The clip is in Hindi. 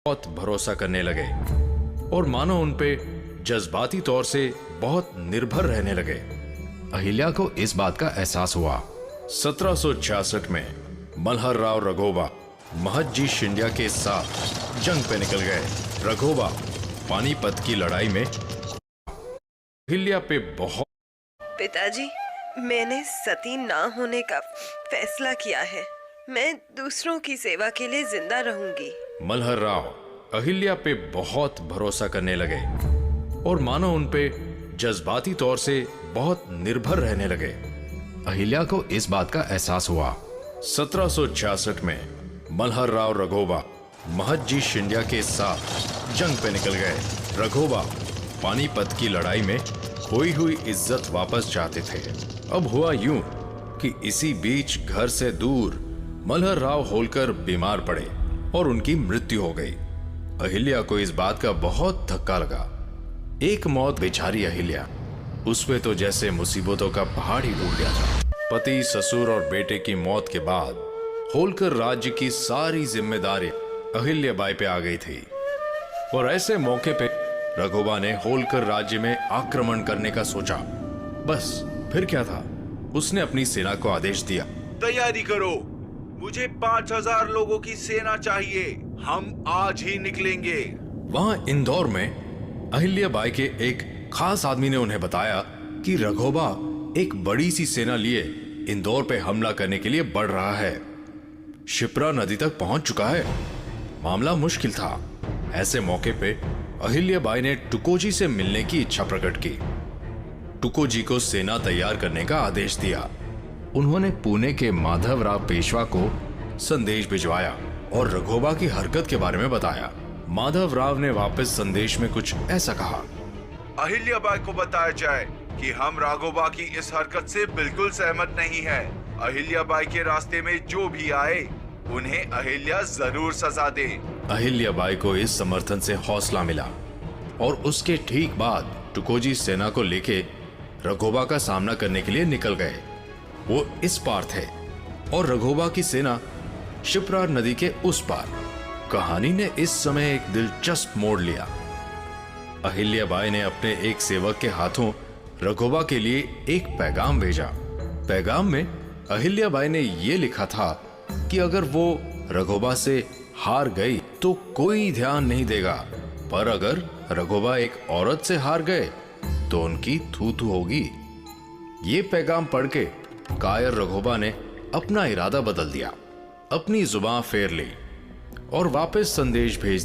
बहुत भरोसा करने लगे और मानो उन पे जज्बाती तौर से बहुत निर्भर रहने लगे। अहिल्या को इस बात का एहसास हुआ। 1766 में मल्हर राव रघोबा महदजी शिंड्या के साथ जंग पे निकल गए। रघोबा पानीपत की लड़ाई में अहिल्या पे बहुत। पिताजी, मैंने सती ना होने का फैसला किया है। मैं दूसरों की सेवा के लिए जिंदा रहूंगी। मल्हर राव अहिल्या पे बहुत भरोसा करने लगे और मानो उन पे जज्बाती तौर से बहुत निर्भर रहने लगे। अहिल्या को इस बात का एहसास हुआ। 1766 में मल्हर राव रघोबा महदजी शिंड्या के साथ जंग पे निकल गए। रघोबा पानीपत की लड़ाई में खोई हुई इज्जत वापस चाहते थे। अब हुआ यूं कि इसी बीच घर से दूर मल्हर राव होलकर बीमार पड़े और उनकी मृत्यु हो गई। अहिल्या को इस बात का बहुत धक्का लगा। एक मौत बेचारी अहिल्या, उसपे तो जैसे मुसीबतों का पहाड़ ही टूट गया था। पति, ससुर और बेटे की मौत के बाद होलकर राज्य की सारी जिम्मेदारी अहिल्या बाई पे आ गई थी और ऐसे मौके पे रघोबा ने होलकर राज्य में आक्रमण करने का सोचा। बस फिर क्या था, उसने अपनी सेना को आदेश दिया, तैयारी करो, मुझे 5000 लोगों की सेना चाहिए, हम आज ही निकलेंगे। वहां इंदौर में अहिल्या बाई के एक खास आदमी ने उन्हें बताया कि रघोबा एक बड़ी सी सेना लिए इंदौर पे हमला करने के लिए बढ़ रहा है। शिप्रा नदी तक पहुंच चुका है। मामला मुश्किल था। ऐसे मौके पे अहिल्या बाई ने टुकोजी से मिलने की इच्छा प्रकट की। टुकोजी को सेना तैयार करने का आदेश दिया। उन्होंने पुणे के माधवराव पेशवा को संदेश भिजवाया और रघोबा की हरकत के बारे में बताया। माधवराव ने वापस संदेश में कुछ ऐसा कहा, अहिल्या बाई को बताया जाए कि हम राघोबा की इस हरकत से बिल्कुल सहमत नहीं है। अहिल्या बाई के रास्ते में जो भी आए उन्हें अहिल्या जरूर सजा दे। अहिल्या बाई को इस समर्थन से हौसला मिला और उसके ठीक बाद टुकोजी सेना को लेके रघोबा का सामना करने के लिए निकल गए। वो इस पार थे और रघोबा की सेना शिप्रा नदी के उस पार। कहानी ने इस समय एक दिलचस्प मोड़ लिया। अहिल्या बाई ने अपने एक सेवक के हाथों रघोबा के लिए एक पैगाम भेजा। पैगाम में अहिल्या बाई ने यह लिखा था कि अगर वो रघोबा से हार गई तो कोई ध्यान नहीं देगा, पर अगर रघोबा एक औरत से हार गए तो उनकी थू थू होगी। ये पैगाम पढ़ के कायर रघोबा ने अपना इरादा बदल दिया, अपनी जुबान फेर ली और वापस संदेश भेज